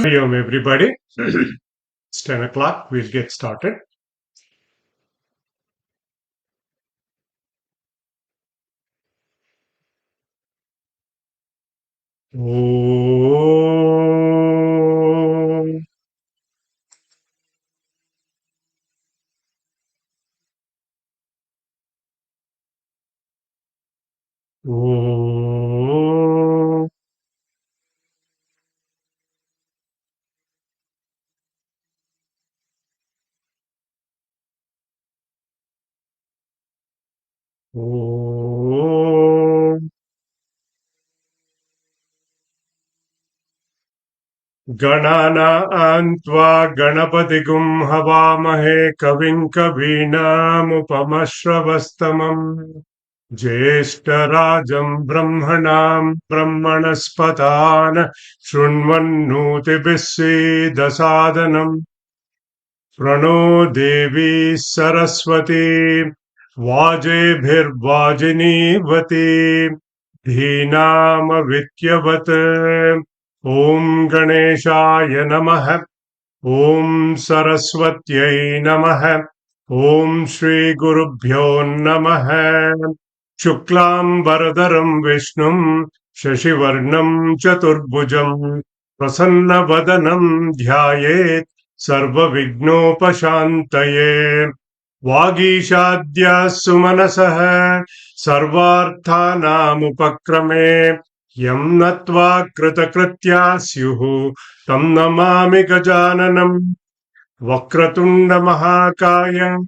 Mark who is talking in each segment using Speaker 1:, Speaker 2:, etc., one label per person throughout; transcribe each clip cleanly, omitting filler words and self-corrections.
Speaker 1: Om everybody. It's 10 o'clock. We'll get started. Om. Om. Om. Ganana Antva Ganapatigum Havamahe Kavim Kavinamupamashravastamam Jeshtarajam Brahmanam Brahmanaspatan Shunvannuti Dasadanam Prano Devi Saraswati Vajebhirvajinivati Dhinama Vityavat Om Ganeshaya Namaha Om Saraswatyai Namaha Om Shri Gurubhyo Namaha Shuklam Varadaram Vishnum Shashivarnam Chaturbhujam Prasanna Vadanam Dhyayet Sarva Vignopashantaye Vagishadya Sumanasah Sarvarthanam Upakrame Yam Natva Kritakritya Syuhu Tam Namami Gajananam Vakratunda Mahakaya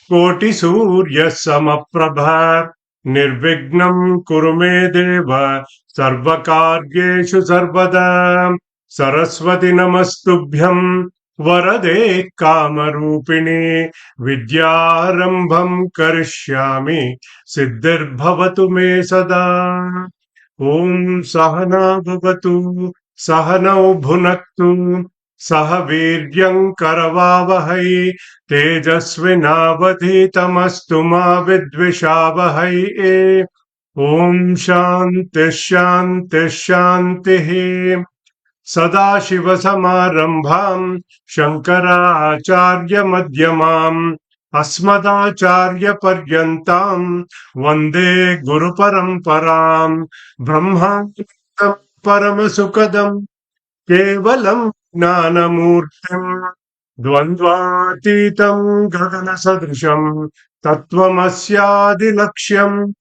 Speaker 1: Koti Surya Samaprabha Nirvignam Kurume Deva Sarvakaryeshu Sarvada Saraswati Namastubhyam Varade Kamarupini Vidyarambham Karishyami Siddhir Bhavatu Me Sada Om Sahana Bhavatu Sahanau Bhunaktu Saha Viryam Karavavahai Tejasvinavadhitamastu ma vidvishavahai Om Shanti Shanti Shanti Sadashiva Samarambham Śaṅkara Āchārya Madhyamam Asmadācārya Paryantam Vande Guru Paramparam Brahmānandam Paramasukadam Kevalam Jnanamurtim Dvandvātītam Gagana Sadrisham Tattvamasya Laksham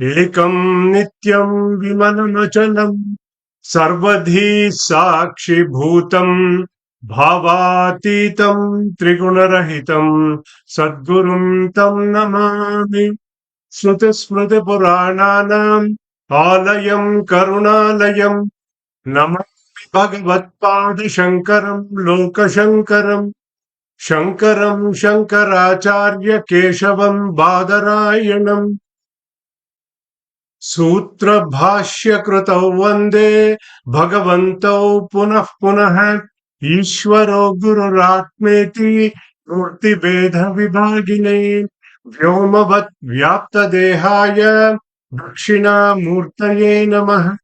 Speaker 1: Ekam Nityam Vimanamachalam Sarvadhi Sakshi Bhutam Bhavatitam Trigunarahitam Sadgurum Tam Namami Smriti Smriti Purananam Alayam Karunalayam Namami Bhagavad Shankaram Loka Shankaram Shankaram Shankaracharya Keshavam Badarayanam Sutra Bhāṣya Krutau Vande Bhagavantau Punah Punah Ishvaro Gururatmeti Murti Vedha Vibhagine Vyomavat Vyapta Dehaya Dakshina Murtaye Namah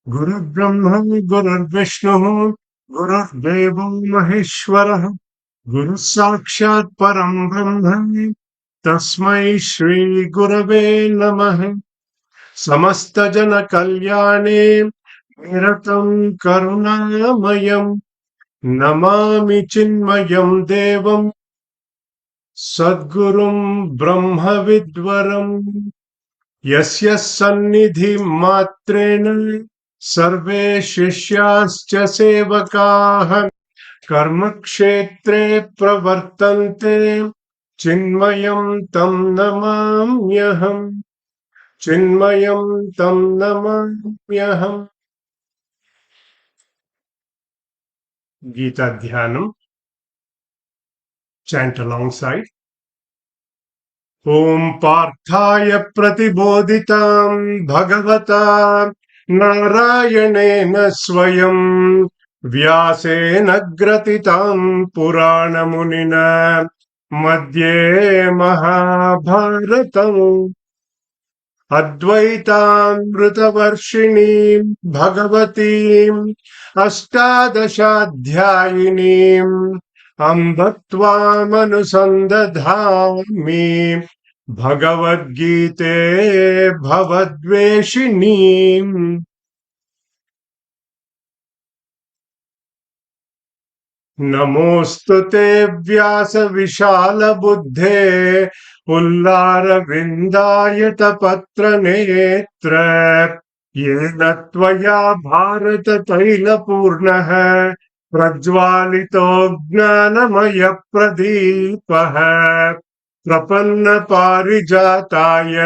Speaker 1: Guru Brahma Guru Vishnu Guru Devo Maheshwara Guru Sakshat Param Brahma Tasmai Shri Gurave Namah Samasta Jana Kalyane Niratam Karunamayam Namami Chinmayam Devam Sadgurum Brahma Vidvaram Yasya Sannidhi Matrena Sarve Shishyascha Sevakaha Karma Kshetre Pravartante Chinmayam Tam Namamyaham Chinmayam Tam Namamyaham. Gita Dhyanam. Chant alongside. Om Parthaya Pratibodhitam Bhagavata Narayanena Swayam Vyasena Gratitam Purana Munina Madhye Mahabharatam अद्वैतामृतवर्षिणीम् भगवतीम् अष्टादशाध्यायिनीम् अम्ब त्वामनुसन्दधामि भगवद्गीते भवद्वेषिणीम्। नमोऽस्तु ते व्यासविशालबुद्धे पुल्लारविन्दायतपत्रनेत्र येन त्वया भारततैलपूर्णः प्रज्वालितो ज्ञानमयप्रदीपः प्रपन्नपारिजाताय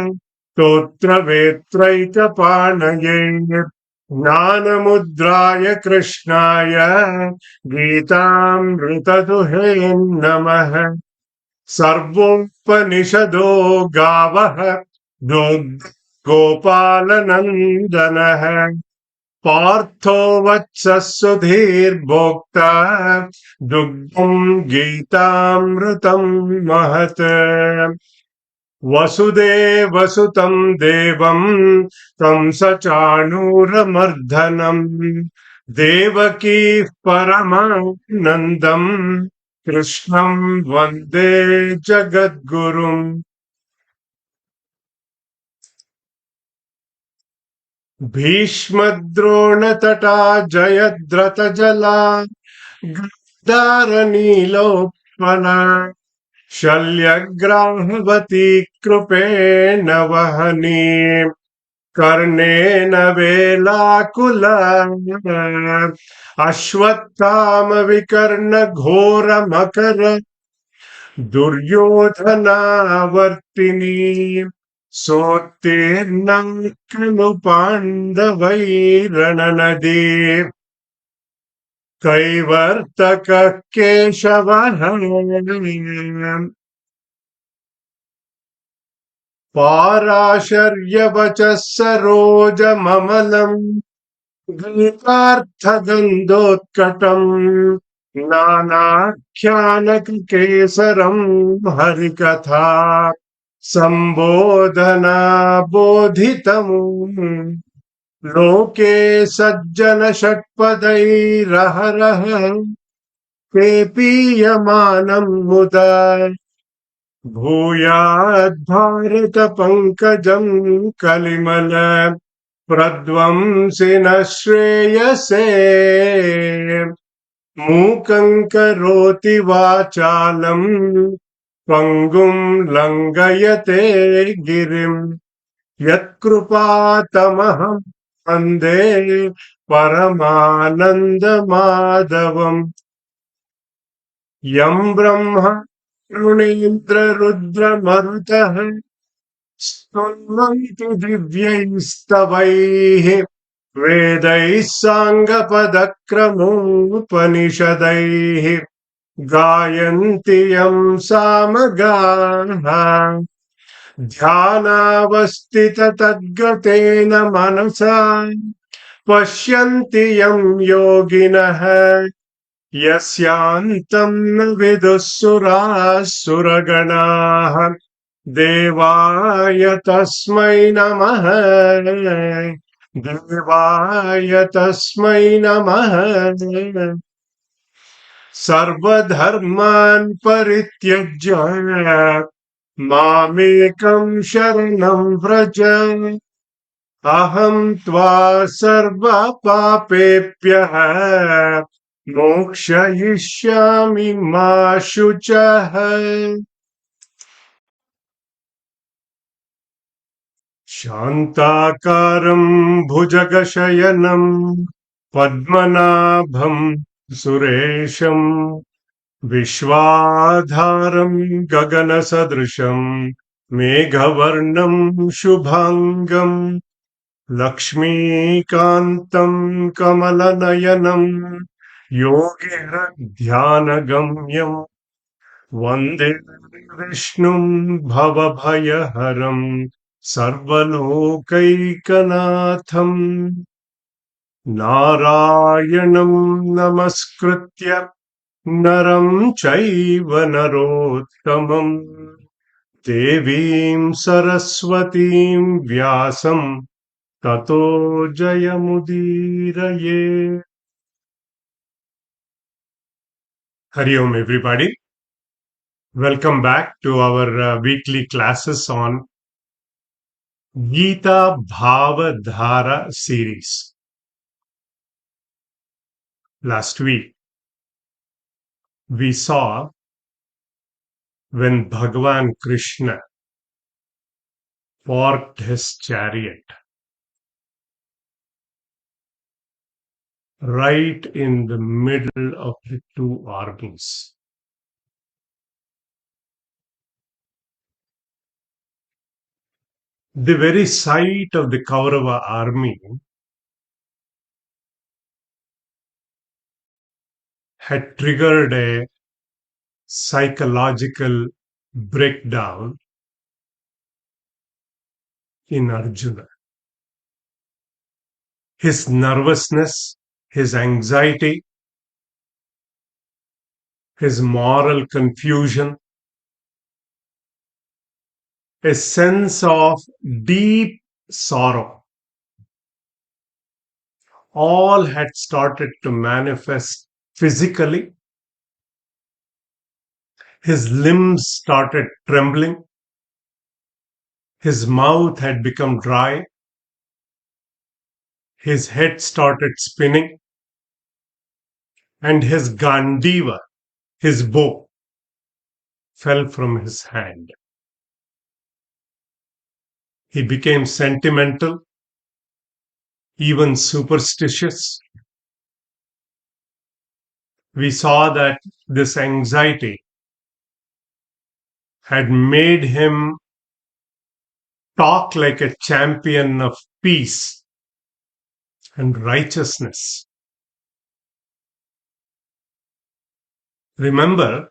Speaker 1: स्तोत्रवेत्रैकपाणये ज्ञानमुद्राय कृष्णाय गीतामृतदुहे नमः। सर्वोपनिषदो गावः गोपालनन्दनः पार्थो वत्सः सुधीर्भोक्ता दुग्धम् गीतामृतम् महत्। वसुदेवसुतम् देवम् तं सचाणूरमर्दनम् देवकीः परमानन्दम् कृष्णम् वन्दे जगद्गुरुम्। भीष्मद्रोणतटा जयद्रथजला गन्धारनीलोत्पला शल्यग्राहवती कृपेण वहनी कर्णेन वेलाकुला अश्वत्थामविकर्णघोरमकर दुर्योधनावर्तिनी सोत्तीर्णा खलु पाण्डवैरणनदी कैवर्तकः केशवः पाराशर्यवचः सरोजममलम् गीतार्थगन्धोत्कटम् नानाख्यानकेसरम् हरिकथा सम्बोधना बोधितम् लोके सज्जन षट्पदैरहरः पेपीयमानम् मुदा भूयाद्भारत पंकजम् कलिमल प्रध्वंसिन श्रेयसे मूकं करोति वाचालम् पंगुं लंघयते गिरिम् यत्कृपातमहं वन्दे परमानन्दमाधवम्। यं ब्रह्मा रुद्रमरुतः स्तुन्वन्ति दिव्यैस्तवैः वेदैः साङ्गपदक्रमोपनिषदैः गायन्ति यं सामगाः ध्यानावस्थिततद्गतेन मनसा पश्यन्ति यं योगिनः यस्यान्तं न विदुः सुराः सुरगणाः देवाय तस्मै नमः देवाय तस्मै नमः। सर्वधर्मान् परित्यज्य मामेकं शरणं व्रज अहं त्वा सर्वपापेभ्यः मोक्षयिष्यामि मा शुचः। शान्ताकारं भुजगशयनं पद्मनाभं सुरेशं विश्वाधारं गगनसदृशं मेघवर्णं शुभांगं लक्ष्मीकान्तं कमलनयनं योगिर्ध्यानगम्यं वन्दे विष्णुं भवभयहरं सर्वलोकैकनाथम्। नारायणं नमस्कृत्य नरं चैव नरोत्तमं Devim Saraswatim Vyasam Tato Jayamudiraye. Hari Om, everybody. Welcome back to our weekly classes on Gita Bhāva Dhārā series. Last week, we saw when Bhagavan Krishna parked his chariot right in the middle of the two armies. The very sight of the Kaurava army had triggered a psychological breakdown in Arjuna. His nervousness, his anxiety, his moral confusion, a sense of deep sorrow, all had started to manifest physically. His limbs started trembling. His mouth had become dry. His head started spinning. And his Gandiva, his bow, fell from his hand. He became sentimental, even superstitious. We saw that this anxiety had made him talk like a champion of peace and righteousness. Remember,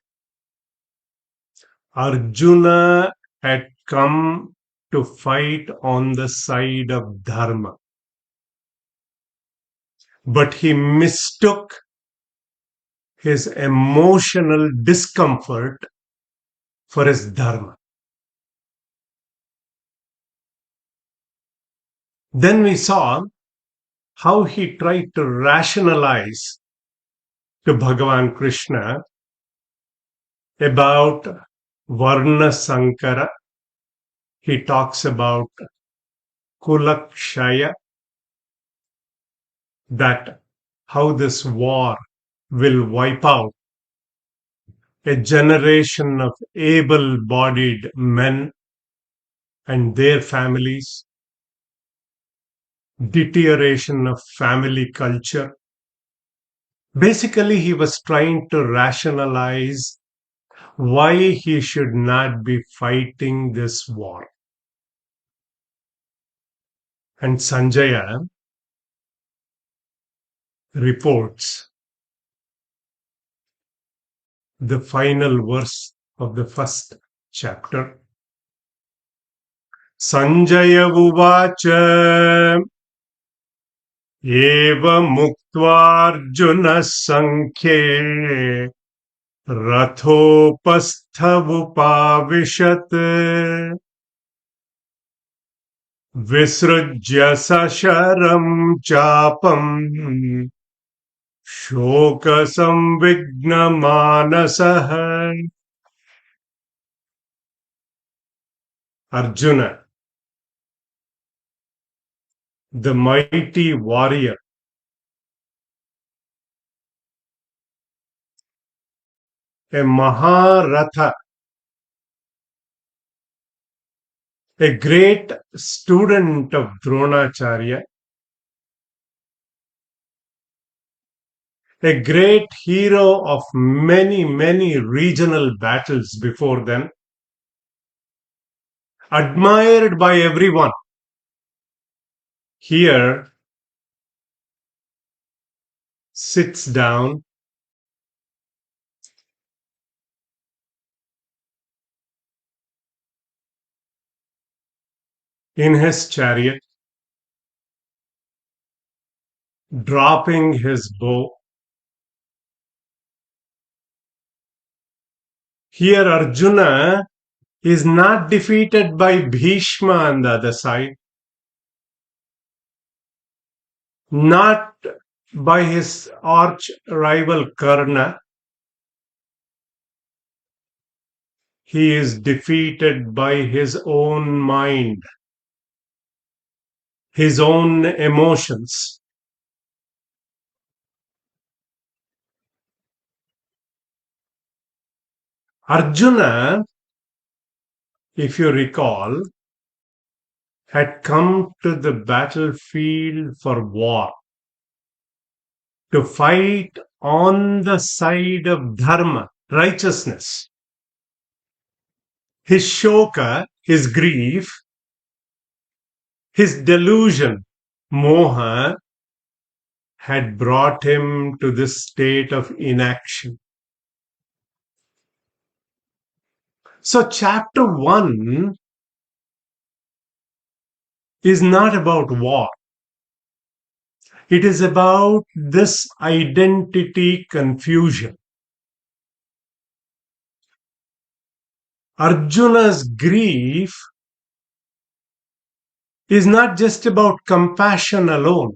Speaker 1: Arjuna had come to fight on the side of Dharma, but he mistook his emotional discomfort for his Dharma. Then we saw how he tried to rationalize to Bhagavan Krishna about Varna Śaṅkara. He talks about Kulakshaya, that how this war will wipe out a generation of able-bodied men and their families, deterioration of family culture. Basically, he was trying to rationalize why he should not be fighting this war. And Sanjaya reports the final verse of the first chapter. Sanjaya uvacha eva muktva Arjuna sankhye rathopasthavupavishat visrujya sasharam chapam shoka samvigna manasah. Arjuna, the mighty warrior, a Maharatha, a great student of Dronacharya, a great hero of many, many regional battles before then, admired by everyone. Here sits down in his chariot, dropping his bow. Here Arjuna is not defeated by Bhishma on the other side, not by his arch rival Karna. He is defeated by his own mind, his own emotions. Arjuna, if you recall, had come to the battlefield for war, to fight on the side of Dharma, righteousness. His shoka, his grief, his delusion, moha, had brought him to this state of inaction. So, chapter 1 is not about war. It is about this identity confusion. Arjuna's grief is not just about compassion alone,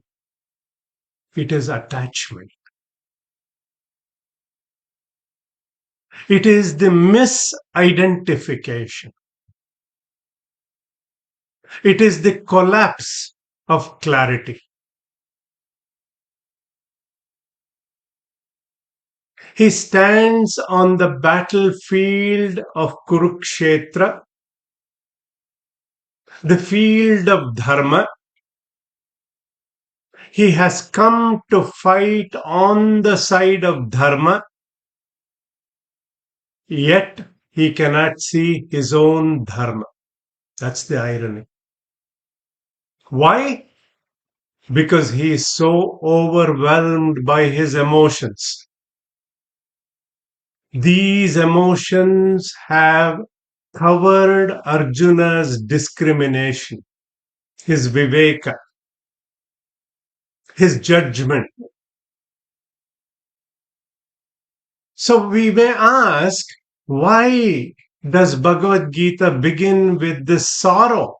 Speaker 1: it is attachment. It is the misidentification. It is the collapse of clarity. He stands on the battlefield of Kurukshetra, the field of Dharma. He has come to fight on the side of Dharma, yet he cannot see his own Dharma. That's the irony. Why? Because he is so overwhelmed by his emotions. These emotions have covered Arjuna's discrimination, his viveka, his judgment. So we may ask, why does Bhagavad Gita begin with this sorrow?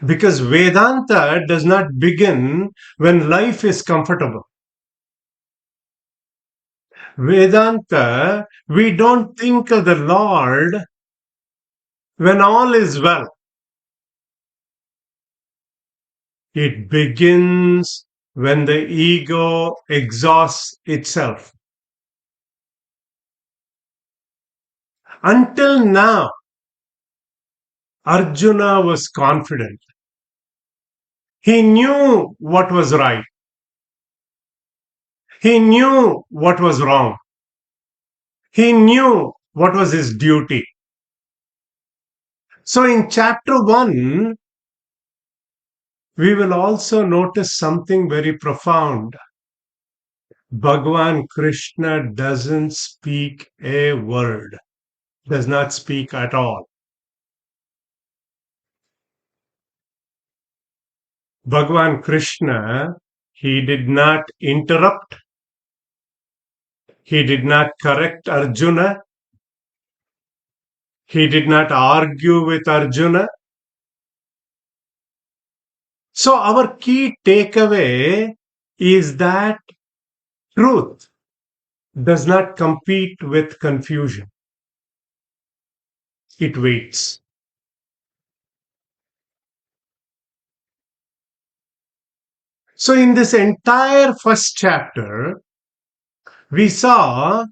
Speaker 1: Because Vedanta does not begin when life is comfortable. Vedanta, we don't think of the Lord when all is well. It begins when the ego exhausts itself. Until now, Arjuna was confident. He knew what was right. He knew what was wrong. He knew what was his duty. So in chapter 1, we will also notice something very profound. Bhagavan Krishna doesn't speak a word, does not speak at all. Bhagavan Krishna, he did not interrupt. He did not correct Arjuna. He did not argue with Arjuna. So our key takeaway is that truth does not compete with confusion. It waits. So in this entire first chapter, we saw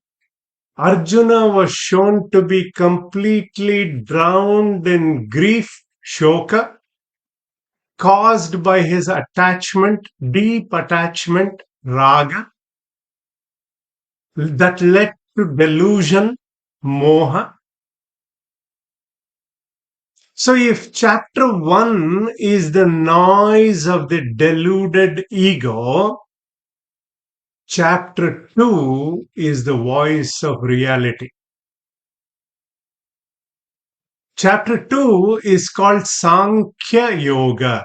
Speaker 1: Arjuna was shown to be completely drowned in grief, shoka, caused by his attachment, deep attachment, raga, that led to delusion, moha. So if chapter 1 is the noise of the deluded ego, chapter 2 is the voice of reality. Chapter 2 is called Sankhya Yoga.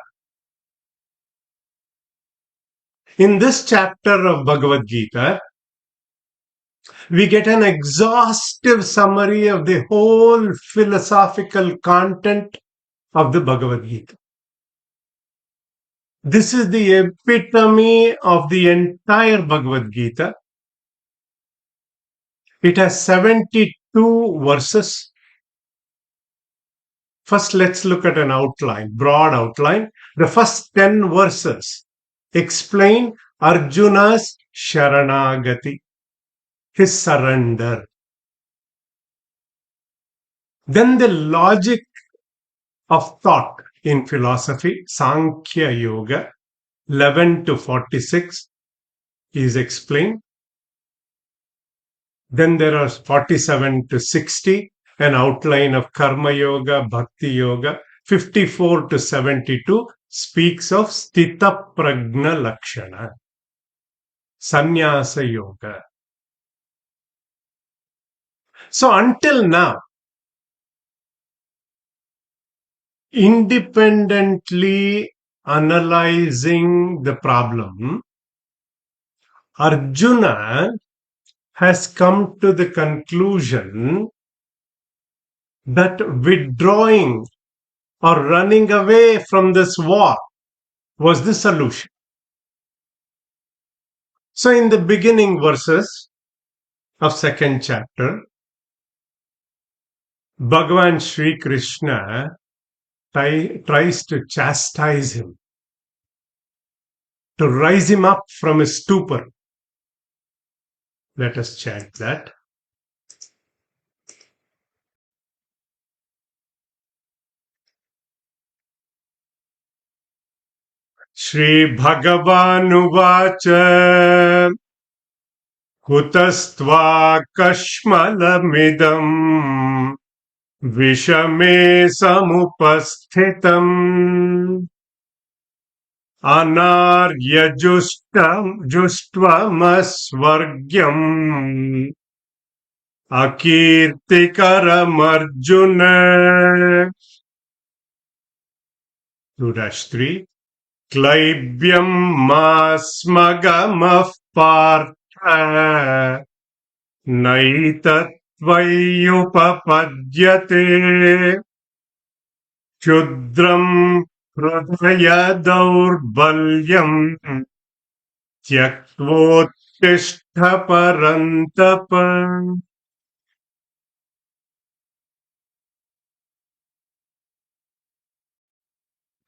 Speaker 1: In this chapter of Bhagavad Gita, We get an exhaustive summary of the whole philosophical content of the Bhagavad Gita. This is the epitome of the entire Bhagavad Gita. It has 72 verses. First, let's look at an outline, broad outline. The first 10 verses explain Arjuna's Sharanagati, his surrender. Then the logic of thought in philosophy, Sankhya Yoga, 11 to 46 is explained. Then there are 47 to 60, an outline of Karma Yoga, Bhakti Yoga. 54 to 72 speaks of Sthita Prajna Lakshana, Sannyasa Yoga. So until now, independently analyzing the problem, Arjuna has come to the conclusion that withdrawing or running away from this war was the solution. So in the beginning verses of second chapter, Bhagavan Sri Krishna tries to chastise him, to rise him up from his stupor. Let us chant that. Shri Bhagavanuvacha Kutastva Kashmalamidam Vishame Samupasthitam Anarya Justvamasvargyam Akirtikaram Arjuna 2-3 Klaibyam Masmagamah Partha Naitatvaiyupapadyate Chudram Hridaya Daurbalyam Tyaktvottishta Parantapa.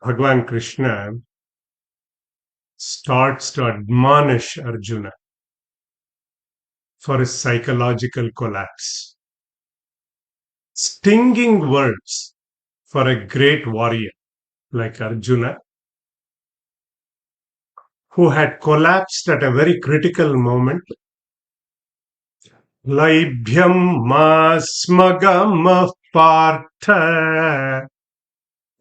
Speaker 1: Bhagavan Krishna starts to admonish Arjuna for his psychological collapse. Stinging words for a great warrior like Arjuna, who had collapsed at a very critical moment. Laibhyam masmagamah partha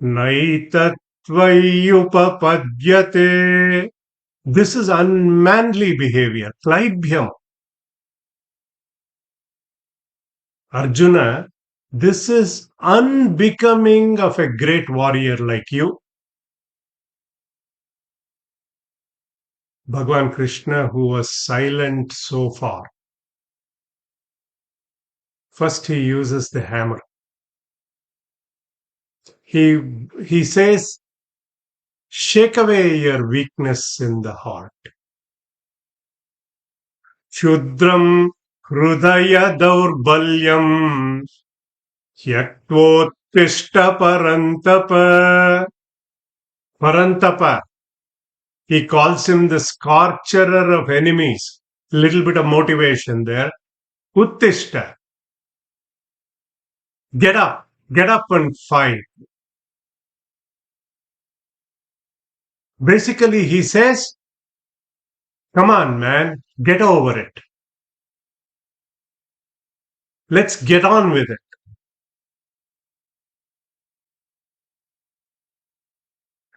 Speaker 1: naitatvaiyupapadyate. This is unmanly behavior. Laibhyam. Arjuna, this is unbecoming of a great warrior like you. Bhagavan Krishna, who was silent so far, first he uses the hammer. He says, shake away your weakness in the heart. Shudram Hridaya Daurbalyam Tyaktvottishta Parantapa. Parantapa. He calls him the scorcher of enemies. Little bit of motivation there. Uttishta. Get up and fight. Basically, he says, come on, man, get over it. Let's get on with it.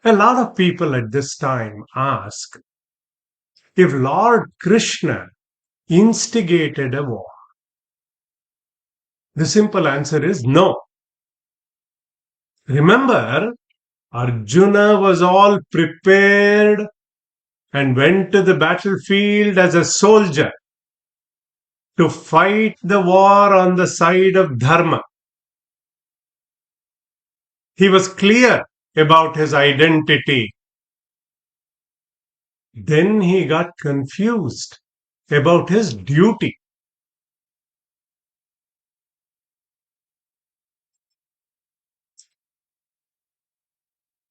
Speaker 1: A lot of people at this time ask if Lord Krishna instigated a war. The simple answer is no. Remember, Arjuna was all prepared and went to the battlefield as a soldier. to fight the war on the side of Dharma. He was clear about his identity. Then he got confused about his duty.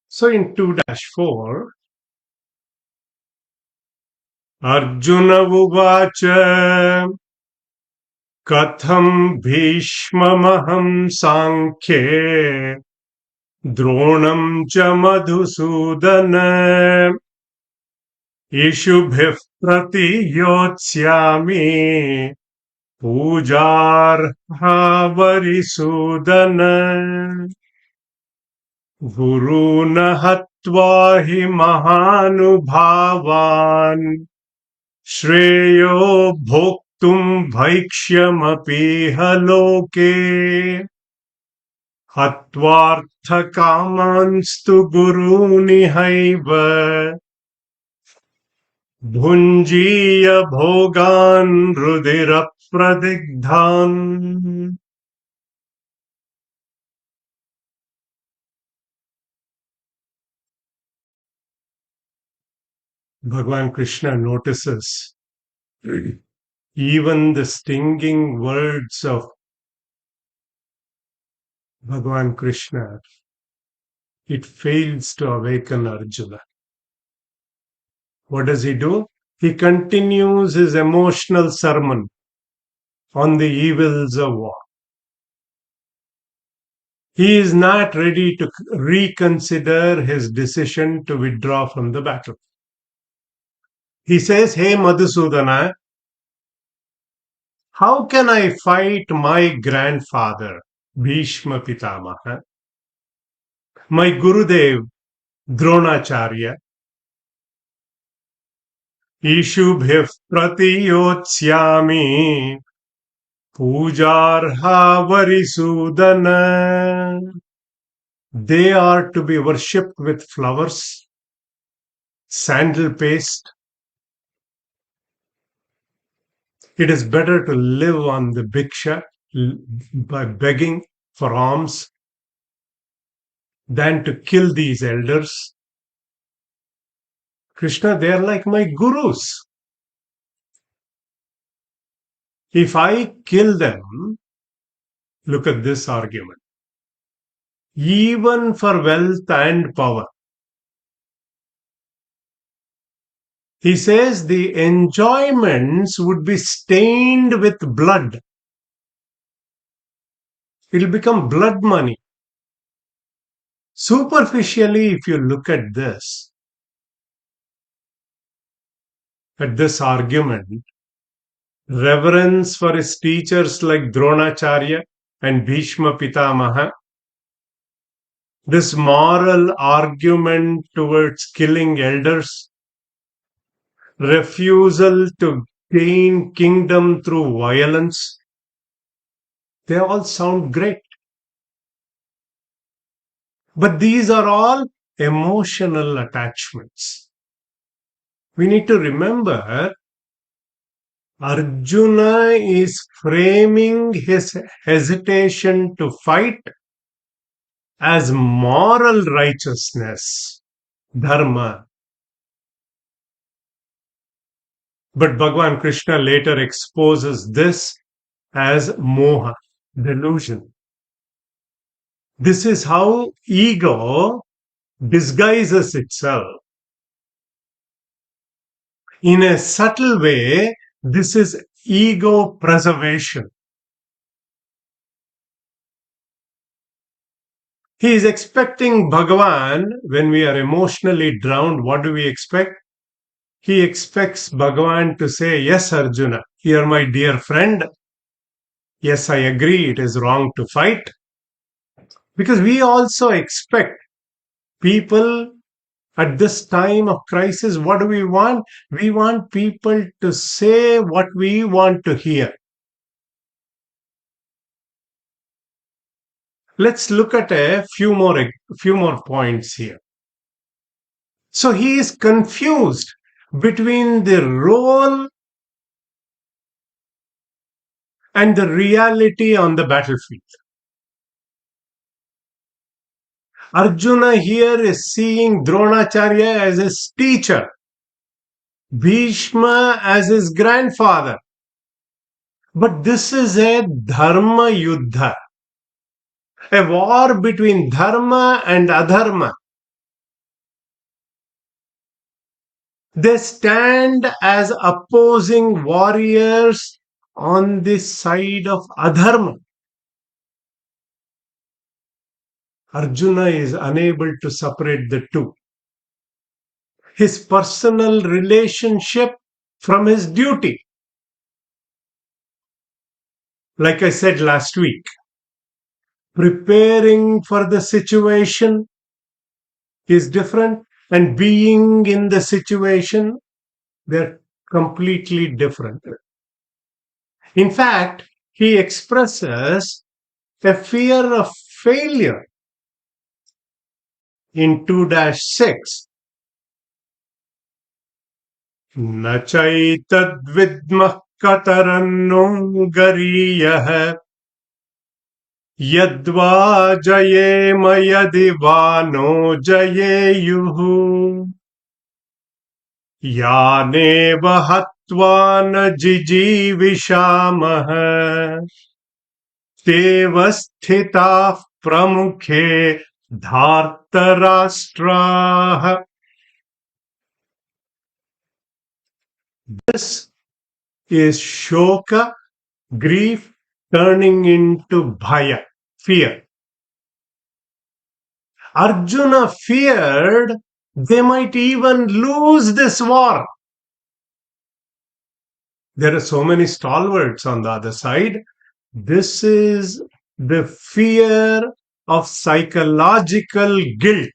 Speaker 1: So in 2-4, Arjuna uvacha katham bhishmamaham saṅkhye dronam cha madhusudana ishubhih pratiyotsami pujarha varisudana guruna hatva hi mahanubhavan Shreyo bhoktum bhaikshyamapi haloke hatvartha kamanstu guruni haiva bhunjiya bhogan rudira pradigdhan. Bhagavan Krishna notices even the stinging words of Bhagavan Krishna, it fails to awaken Arjuna. What does he do? He continues his emotional sermon on the evils of war. He is not ready to reconsider his decision to withdraw from the battle. He says, Hey Madhusudana, how can I fight my grandfather, Bhishma Pitamaha, my Gurudev, Dronacharya, Ishubhih pratiyotsyami pujarha varisudana. They are to be worshipped with flowers, sandal paste. It is better to live on the bhiksha by begging for alms than to kill these elders. Krishna, they are like my gurus. If I kill them, look at this argument. Even for wealth and power, he says the enjoyments would be stained with blood. It will become blood money. Superficially, if you look at this argument, reverence for his teachers like Dronacharya and Bhishma Pitamaha, this moral argument towards killing elders, refusal to gain kingdom through violence, they all sound great. But these are all emotional attachments. We need to remember Arjuna is framing his hesitation to fight as moral righteousness, Dharma. But Bhagavan Krishna later exposes this as moha, delusion. This is how ego disguises itself. In a subtle way, this is ego preservation. He is expecting Bhagavan, when we are emotionally drowned, what do we expect? He expects Bhagavan to say, Yes, Arjuna, you are my dear friend. Yes, I agree, it is wrong to fight. Because we also expect people at this time of crisis, what do we want? We want people to say what we want to hear. Let's look at a few more points here. So he is confused between the role and the reality on the battlefield. Arjuna here is seeing Dronacharya as his teacher, Bhishma as his grandfather. But this is a Dharma Yuddha, a war between Dharma and Adharma. They stand as opposing warriors on the side of Adharma. Arjuna is unable to separate the two. His personal relationship from his duty. Like I said last week, preparing for the situation is different, and being in the situation, they're completely different. In fact, he expresses a fear of failure in 2-6. न चैतद्विद्मः कतरन्नो गरीयः यद्वा जयेम यदि वा no जयेयुः यानेव हत्वा न जिजीविषामः तेव स्थिताः प्रमुखे धार्तराष्ट्राः. This is shoka, grief, turning into bhaya, fear. Arjuna feared they might even lose this war. There are so many stalwarts on the other side. This is the fear of psychological guilt.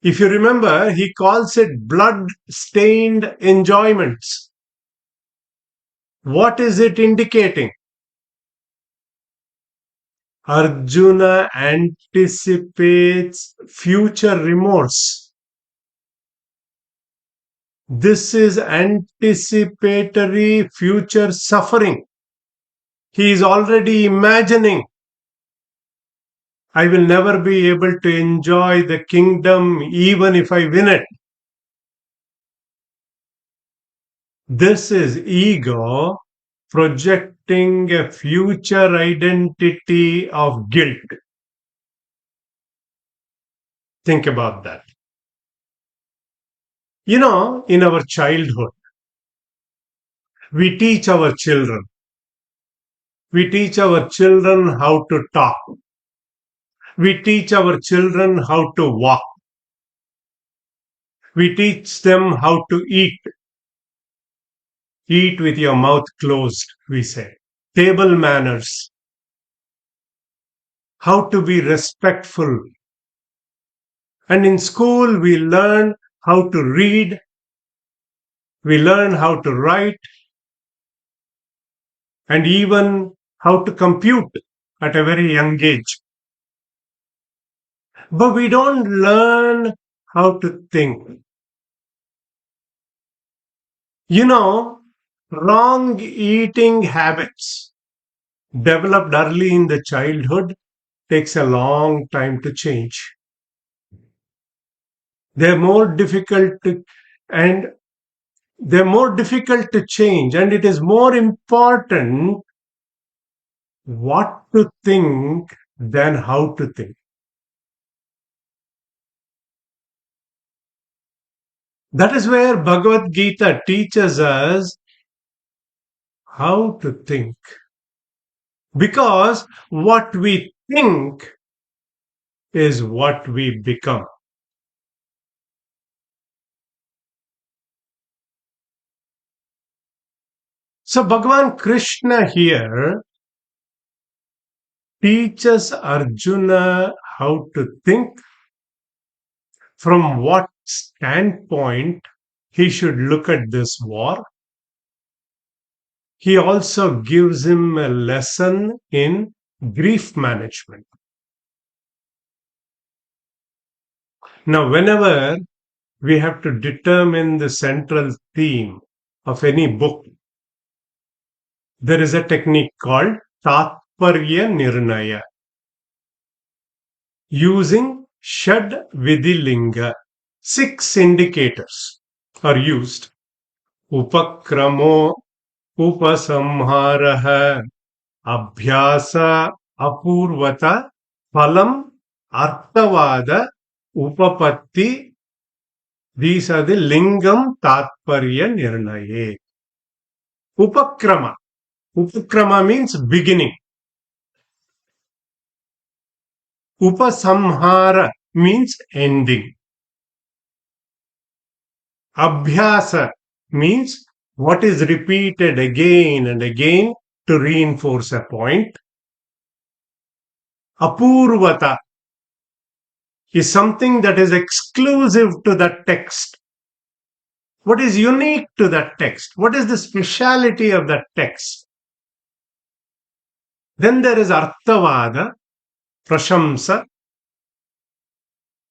Speaker 1: If you remember, he calls it blood-stained enjoyments. What is it indicating? Arjuna anticipates future remorse. This is anticipatory future suffering. He is already imagining, I will never be able to enjoy the kingdom even if I win it. This is ego projecting a future identity of guilt. Think about that. You know, in our childhood, we teach our children. We teach our children how to talk. We teach our children how to walk. We teach them how to eat. Eat with your mouth closed, we say. Table manners. How to be respectful. And in school, we learn how to read. We learn how to write. And even how to compute at a very young age. But we don't learn how to think. You know, wrong eating habits developed early in the childhood takes a long time to change. They're more difficult to change, and it is more important what to think than how to think. That is where Bhagavad Gita teaches us how to think. Because what we think is what we become. So Bhagavan Krishna here teaches Arjuna how to think, from what standpoint he should look at this war. He also gives him a lesson in grief management. Now, whenever we have to determine the central theme of any book, there is a technique called Tatparya Nirnaya. Using Shad Vidhilinga, 6 indicators are used. Upakramo, Upasamharaha, Abhyasa, Apurvata, Phalam, Arthavada, Upapatti. These are the Lingam Tatparya Nirnaye. Upakrama. Upakrama means beginning. Upasamhara means ending. Abhyasa means what is repeated again and again to reinforce a point. Apurvata is something that is exclusive to that text. What is unique to that text? What is the speciality of that text? Then there is Arthavada, Prashamsa.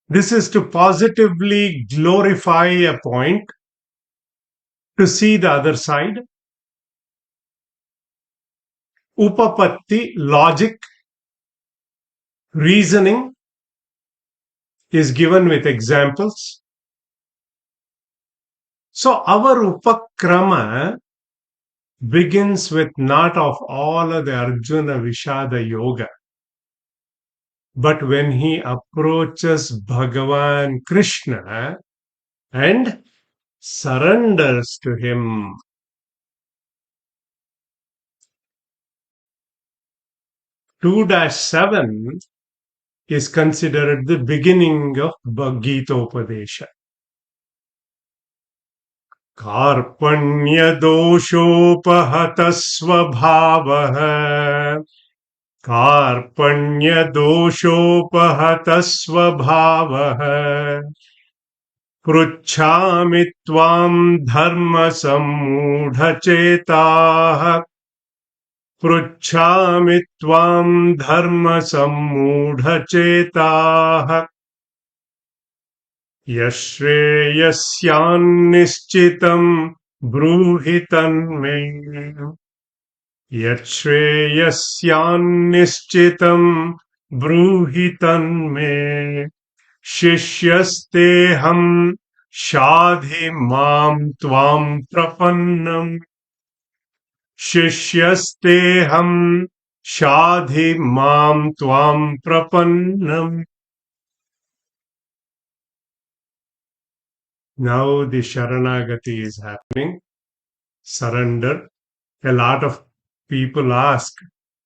Speaker 1: This is to positively glorify a point, to see the other side. Upapatti, logic, reasoning is given with examples. So our Upakrama begins with not of all of the Arjuna Vishada Yoga, but when he approaches Bhagavan Krishna and surrenders to him. 2-7 is considered the beginning of Gita Upadesha. Karpanya doshopahata svabhavaha. Karpanya doshopahata svabhavaha. Pruchhami tvam dharma sammudha-chetah. Pruchhami tvam dharma sammudha-cetah. Yashreyasyan bruhi tanme. Yashreyasyan bruhi tanme. Shishyasteham shadhi mam tvam prapannam. Shishyasteham shadhi mam tvam prapannam. Now the Sharanagati is happening. Surrender. A lot of people ask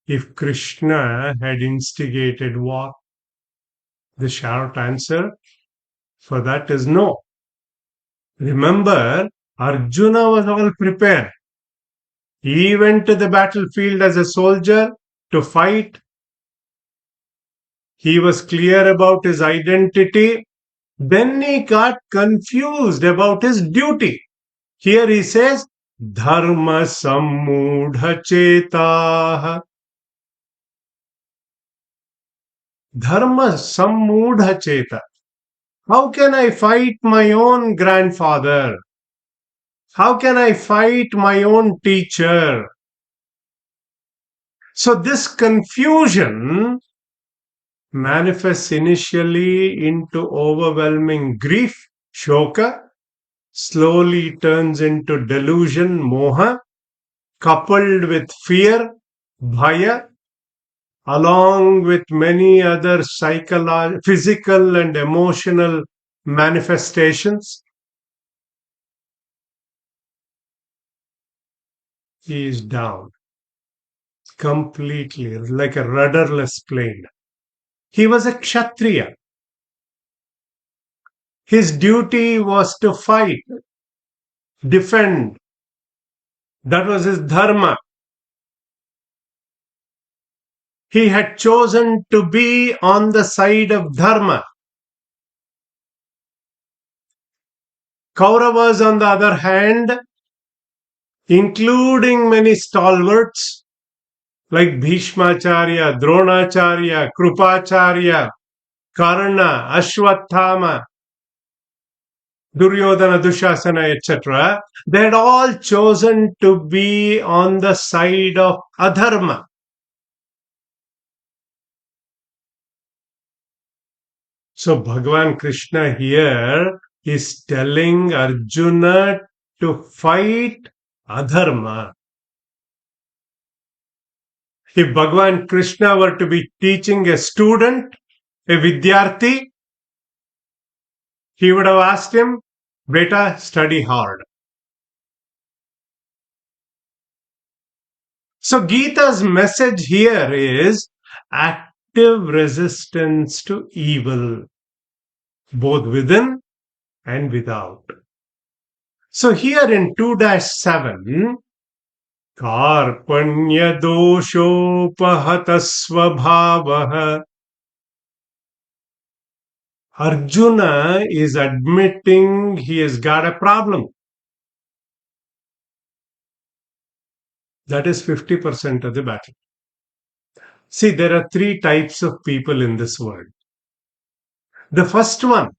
Speaker 1: if Krishna had instigated war. The short answer for that is no. Remember, Arjuna was all prepared. He went to the battlefield as a soldier to fight. He was clear about his identity. Then he got confused about his duty. Here he says, Dharma sammudha-cetah. Dharma sammudha-cetah. How can I fight my own grandfather? How can I fight my own teacher? So this confusion manifests initially into overwhelming grief, shoka, slowly turns into delusion, moha, coupled with fear, bhaya, along with many other physical and emotional manifestations. He is down, completely, like a rudderless plane. He was a Kshatriya. His duty was to fight, defend. That was his dharma. He had chosen to be on the side of dharma. Kauravas, on the other hand, including many stalwarts like Bhishmacharya, Dronacharya, Krupacharya, Karna, Ashwatthama, Duryodhana, Dushasana, etc., they had all chosen to be on the side of adharma. So Bhagavan Krishna here is telling Arjuna to fight adharma. If Bhagavan Krishna were to be teaching a student, a vidyarthi, he would have asked him, Beta, study hard. So Gita's message here is active resistance to evil, both within and without. So here in 2-7, Karpanya doshopahata svabhavaha, Arjuna is admitting he has got a problem. That is 50% of the battle. See, there are 3 types of people in this world. The first one,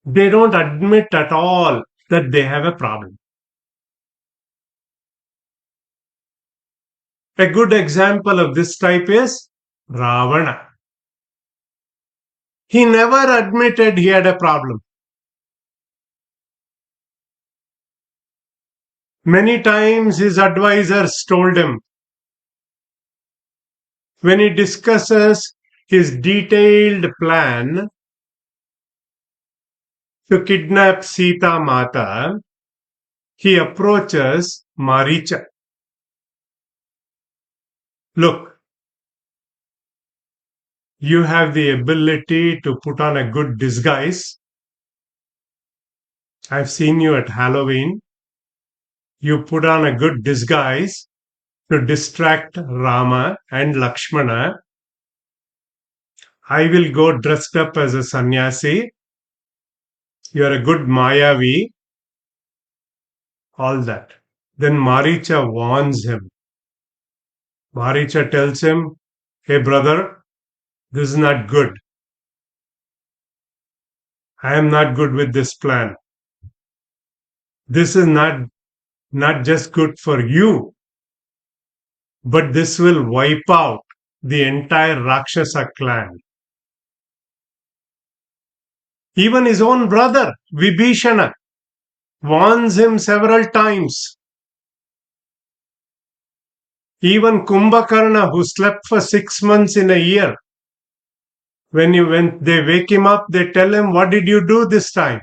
Speaker 1: they don't admit at all that they have a problem. A good example of this type is Ravana. He never admitted he had a problem. Many times his advisors told him, when he discusses his detailed plan to kidnap Sita Mata, he approaches Maricha. Look, you have the ability to put on a good disguise. I've seen you at Halloween. You put on a good disguise to distract Rama and Lakshmana. I will go dressed up as a sannyasi. You are a good Mayavi. All that. Then Maricha warns him. Maricha tells him, hey brother, this is not good. I am not good with this plan. This is not just good for you, but this will wipe out the entire Rakshasa clan. Even his own brother, Vibhishana, warns him several times. Even Kumbhakarna, who slept for 6 months in a year, when they wake him up, they tell him, what did you do this time?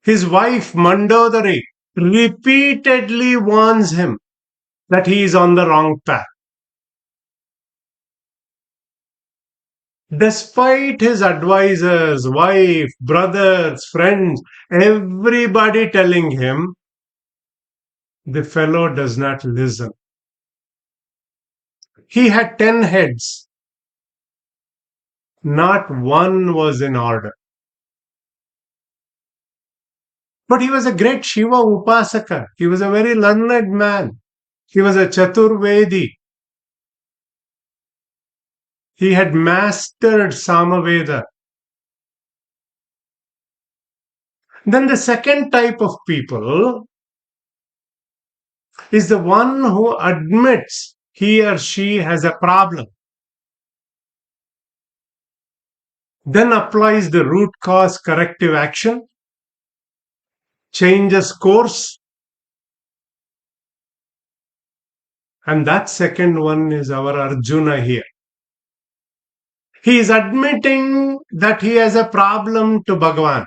Speaker 1: His wife, Mandodari, repeatedly warns him that he is on the wrong path. Despite his advisors, wife, brothers, friends, everybody telling him, the fellow does not listen. He had 10 heads. Not one was in order. But he was a great Shiva Upasaka. He was a very learned man. He was a Chaturvedi. He had mastered Samaveda. Then the second type of people is the one who admits he or she has a problem, then applies the root cause corrective action, changes course, and that second one is our Arjuna here. He is admitting that he has a problem to Bhagavan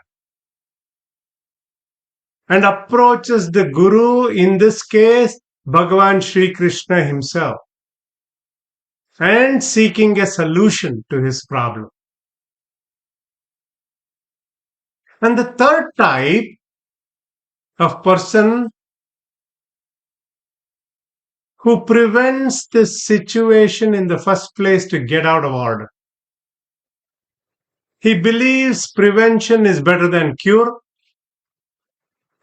Speaker 1: and approaches the Guru, in this case, Bhagavan Sri Krishna himself, and seeking a solution to his problem. And the third type of person who prevents this situation in the first place to get out of order. He believes prevention is better than cure.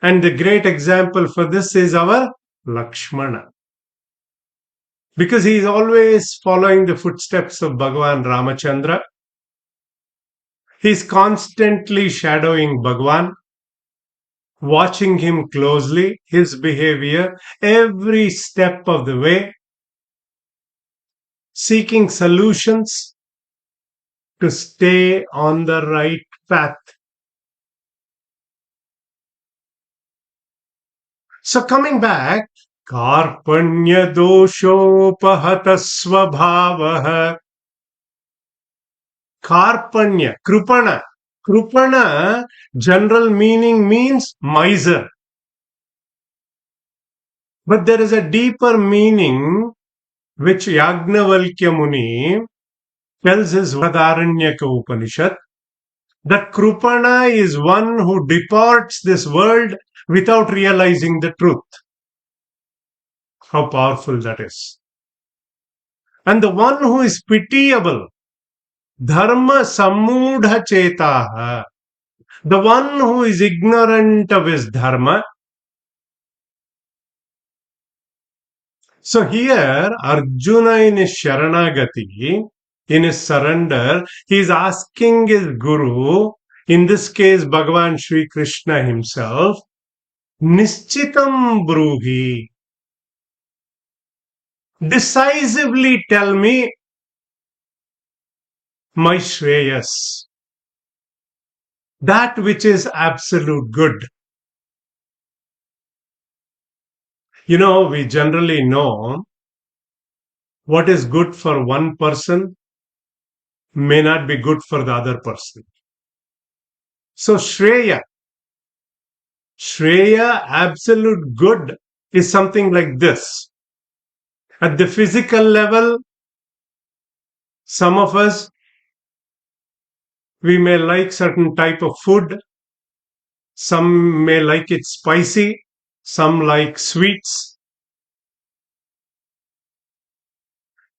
Speaker 1: And the great example for this is our Lakshmana. because he is always following the footsteps of Bhagavan Ramachandra. He is constantly shadowing Bhagavan, watching him closely, his behavior, every step of the way, seeking solutions to stay on the right path. So coming back, Karpanya doshopahata svabhavaha. Karpanya, Krupana. Krupana, general meaning means miser. But there is a deeper meaning which Yajnavalkya Muni tells his Vadaranyaka Upanishad, that Krupana is one who departs this world without realizing the truth. How powerful that is. And the one who is pitiable, Dharma Sammudha Chetaha, the one who is ignorant of his Dharma. So here, Arjuna in his Sharanagati, in his surrender, he is asking his Guru, in this case Bhagavan Sri Krishna himself, Nischitam Bruhi, decisively tell me my Shreyas, that which is absolute good. You know, we generally know what is good for one person may not be good for the other person. So Shreya, absolute good, is something like this. At the physical level, some of us, we may like certain type of food. Some may like it spicy. Some like sweets.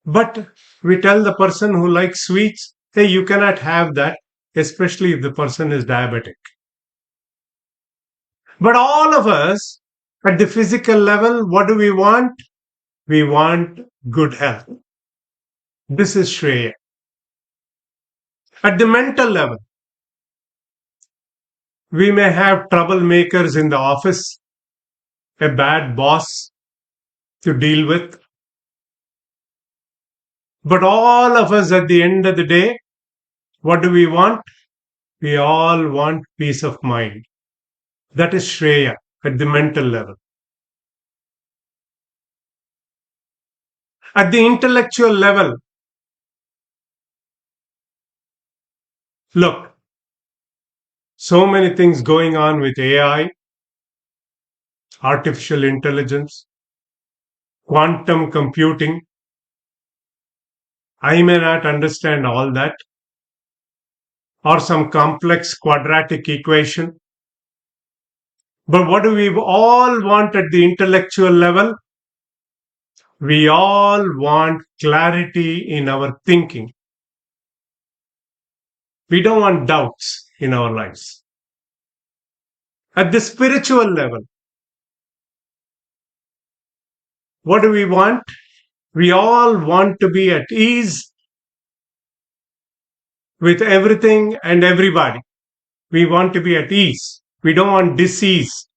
Speaker 1: But we tell the person who likes sweets, hey, you cannot have that, especially if the person is diabetic. But all of us, at the physical level, what do we want? We want good health. This is Shreya. At the mental level, we may have troublemakers in the office, a bad boss to deal with. But all of us at the end of the day, what do we want? We all want peace of mind. That is Shreya at the mental level. At the intellectual level, look, so many things going on with AI, artificial intelligence, quantum computing. I may not understand all that, or some complex quadratic equation. But what do we all want at the intellectual level? We all want clarity in our thinking. We don't want doubts in our lives. At the spiritual level, what do we want? We all want to be at ease with everything and everybody. We want to be at ease. We don't want disease.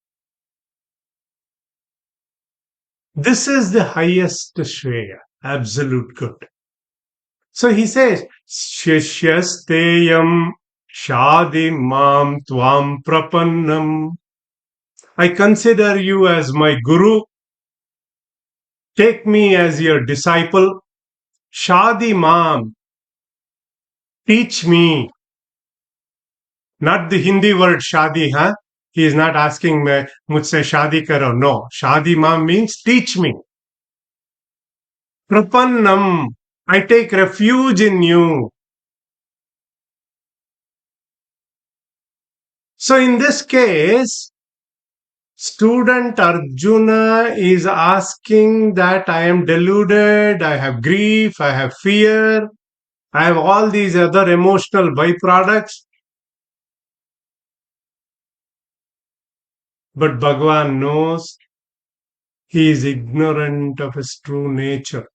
Speaker 1: This is the highest Shreya, absolute good. So he says, Shishyasteyam Shadi Mam Tvam Prapannam. I consider you as my guru. Take me as your disciple. Shadi Mam. Teach me. Not the Hindi word shadi, huh? He is not asking me, mujhse shadi karo. No. Shadi Mam means teach me. Prapannam. I take refuge in you. So in this case, student Arjuna is asking that I am deluded, I have grief, I have fear, I have all these other emotional byproducts. But Bhagavan knows he is ignorant of his true nature.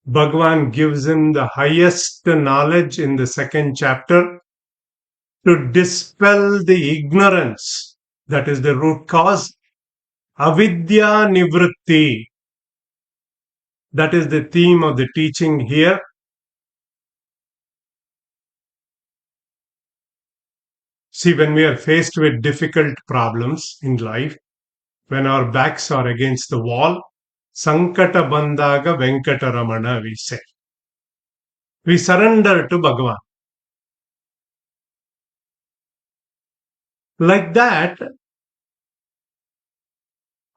Speaker 1: Bhagavan gives him the highest knowledge in the second chapter to dispel the ignorance. That is the root cause. Avidya nivritti. That is the theme of the teaching here. See, when we are faced with difficult problems in life, when our backs are against the wall, Sankata Bandaga Venkataramana, we say. We surrender to Bhagavan. Like that,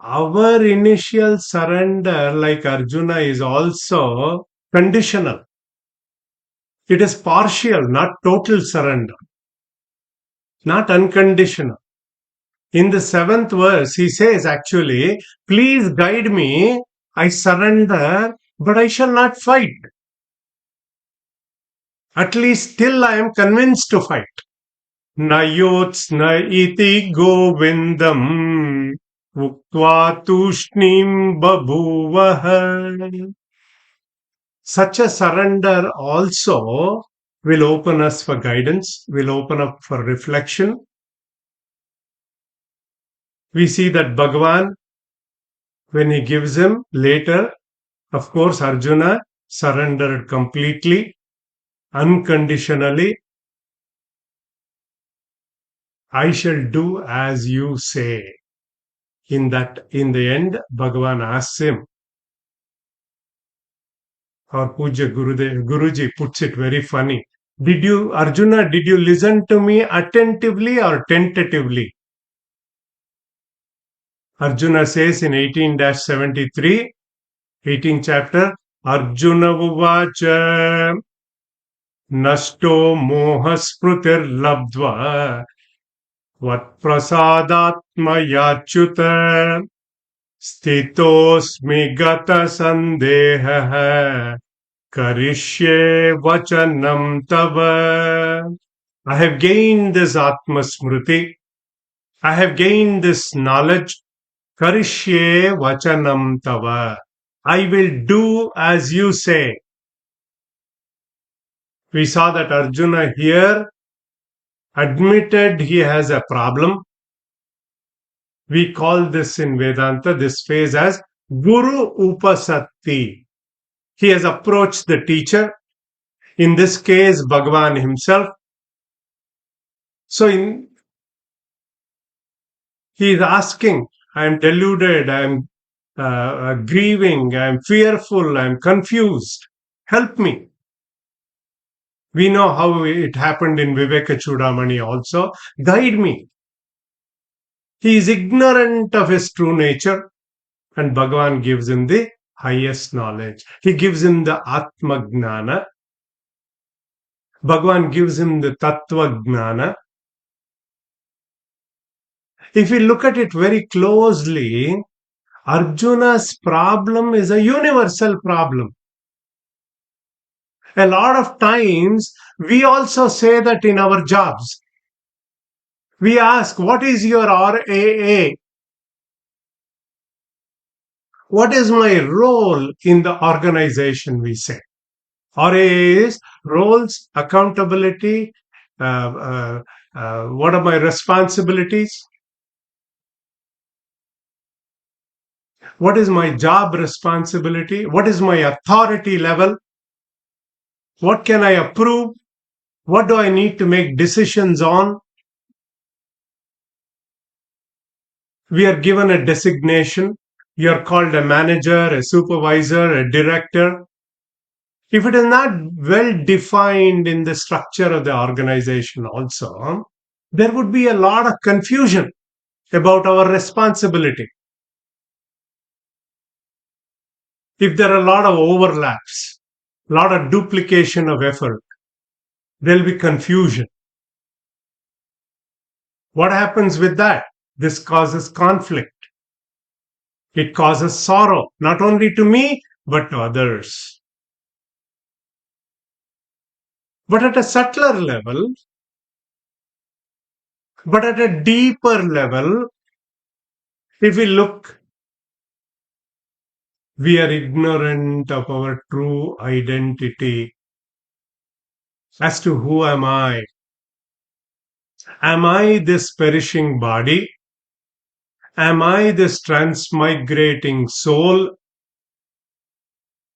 Speaker 1: our initial surrender, like Arjuna, is also conditional. It is partial, not total surrender, not unconditional. In the 7th verse, he says actually, please guide me, I surrender, but I shall not fight. At least till I am convinced to fight. Nayotsna iti govindam uktva tushnim babhuvaha. Such a surrender also will open us for guidance, will open up for reflection. We see that Bhagavan, when he gives him later, of course, Arjuna surrendered completely, unconditionally. I shall do as you say. In the end, Bhagavan asks him, or Puja Guruji puts it very funny. Arjuna, did you listen to me attentively or tentatively? Arjuna says in 18-73, 18th chapter, Arjuna uvacha nashto mohasprutir labdva vat prasadatmayachyuta stitosmi gata sandeha karishye vachanam tava. I have gained this Atma Smriti. I have gained this knowledge. Karishye vachanam tava. I will do as you say. We saw that Arjuna here admitted he has a problem. We call this in Vedanta, this phase as Guru Upasatti. He has approached the teacher, in this case, Bhagavan himself. So he is asking, I am deluded, I am grieving, I am fearful, I am confused. Help me. We know how it happened in Viveka Chudamani also. Guide me. He is ignorant of his true nature, and Bhagavan gives him the highest knowledge. He gives him the Atma Gnana. Bhagavan gives him the Tattva Gnana. If we look at it very closely, Arjuna's problem is a universal problem. A lot of times, we also say that in our jobs. We ask, what is your RAA? What is my role in the organization, we say. RAA is roles, accountability, what are my responsibilities? What is my job responsibility? What is my authority level? What can I approve? What do I need to make decisions on? We are given a designation. You are called a manager, a supervisor, a director. If it is not well defined in the structure of the organization also, there would be a lot of confusion about our responsibility. If there are a lot of overlaps, a lot of duplication of effort, there will be confusion. What happens with that? This causes conflict. It causes sorrow, not only to me, but to others. But at a subtler level, but at a deeper level, if we look, We are ignorant of our true identity as to who am I? Am I this perishing body? Am I this transmigrating soul?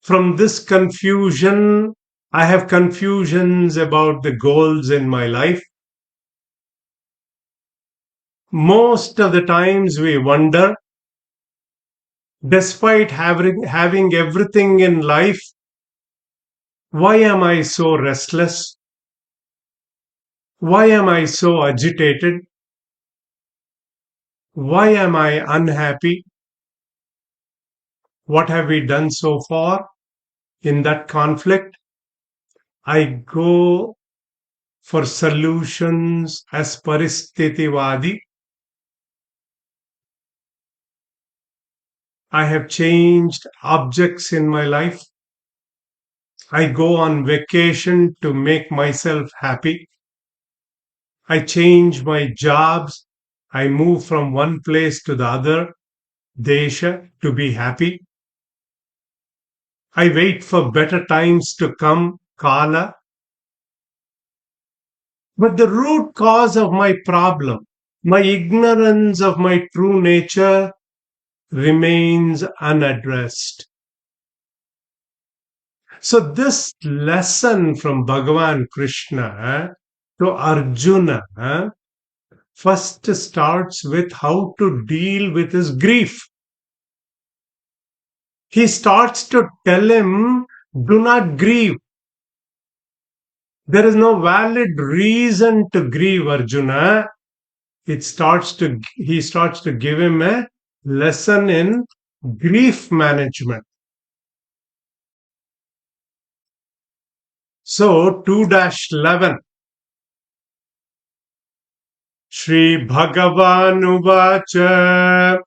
Speaker 1: From this confusion, I have confusions about the goals in my life. Most of the times we wonder, despite having everything in life, why am I so restless? Why am I so agitated? Why am I unhappy? What have we done so far in that conflict? I go for solutions as Paristhitiwadi. I have changed objects in my life. I go on vacation to make myself happy. I change my jobs. I move from one place to the other, desha, to be happy. I wait for better times to come, kala. But the root cause of my problem, my ignorance of my true nature, remains unaddressed. So, this lesson from Bhagavan Krishna to Arjuna first starts with how to deal with his grief. He starts to tell him, do not grieve. There is no valid reason to grieve, Arjuna. He starts to give him a lesson in grief management. So 2-11 Shri Bhagavanuvacha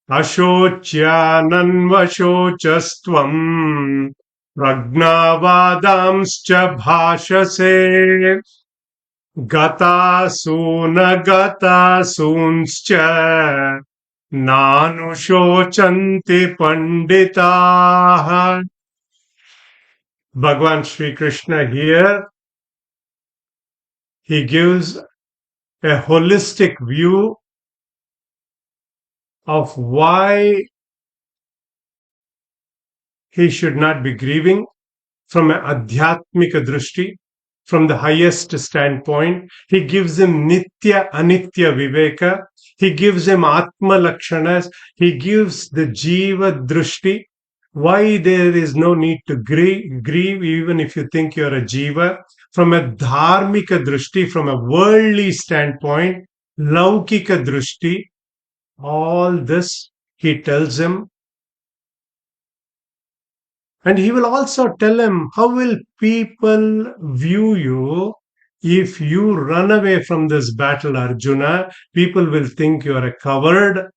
Speaker 1: Ashocyananvashocastvam Pragnavadamscha bhāṣase Gatasūnagatasūnscha Nanushocanti panditaha. Bhagavan Sri Krishna here, he gives a holistic view of why he should not be grieving from an adhyatmika drishti, from the highest standpoint. He gives him nitya anitya viveka. He gives him atma lakshanas. He gives the jiva drishti. Why there is no need to grieve even if you think you're a jiva. From a dharmika drishti, from a worldly standpoint, laukika drishti, all this he tells him. And he will also tell him, how will people view you if you run away from this battle, Arjuna? People will think you are a coward.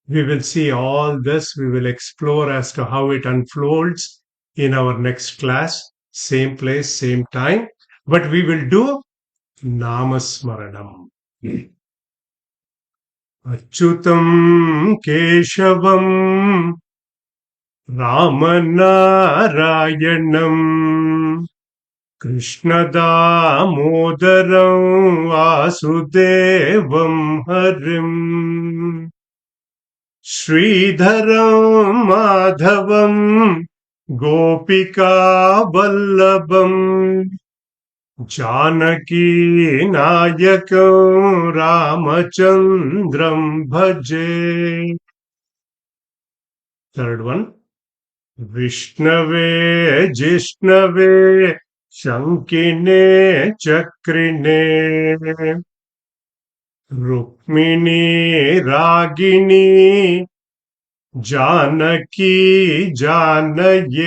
Speaker 1: We will see all this. We will explore as to how it unfolds in our next class. Same place, same time. But we will do Namasmaranam. Achyutam Keshavam Ramanarayanam Krishna Damodaram Vasudevam Harim Sridharam Madhavam Gopika Vallabham Janaki Nayakam Ramachandram Bhaje. Third one. Vishnave Jishnave Shankine Chakrine Rukmini Ragini Janaki Janaye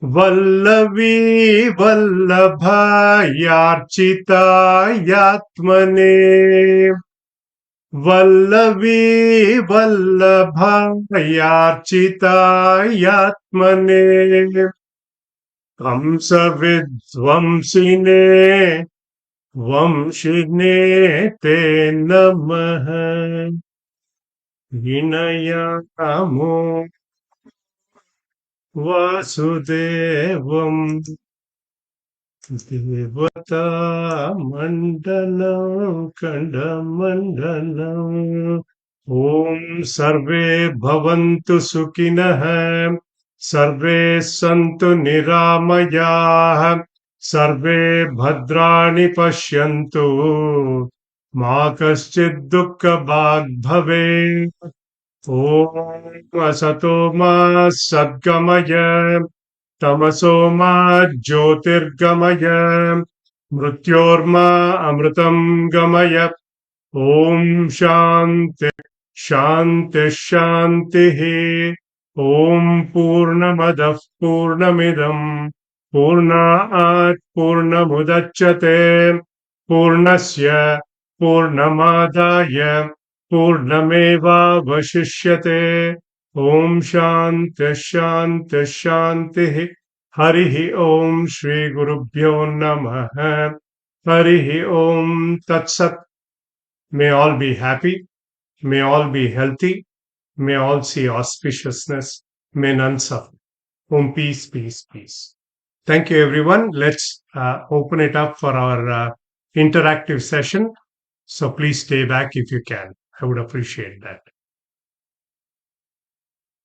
Speaker 1: Vallavi Vallabhayarchita Yatmane Vallavi Vallabhayarchita Yatmane Kamsa Vidvamsine Vamshine Te Namaha. vinayamo vasudevam devata mandalam kandamandalam. Om sarve bhavantu sukhinah, sarve santu niramayah, sarve bhadrani pashyantu, ma kaschid dukkha bhag bhavet. Om asato ma sadgamaya, tamaso ma jyotirgamaya, mrityorma amritam gamaya. Om Shanti Shanti Shanti. Om Purnamadav Purnamidam Purnaat Purnamudachyate Purnasya Purnamadaya Purnameva Vashishyate. Om Shanti Shanti Shanti. Harihi Om Shri Gurubhyo Namaha. Harihi Om Tat Sat. May all be happy. May all be healthy. May all see auspiciousness. May none suffer. Om peace, peace, peace. Thank you, everyone. Let's open it up for our interactive session. So please stay back if you can. I would appreciate that.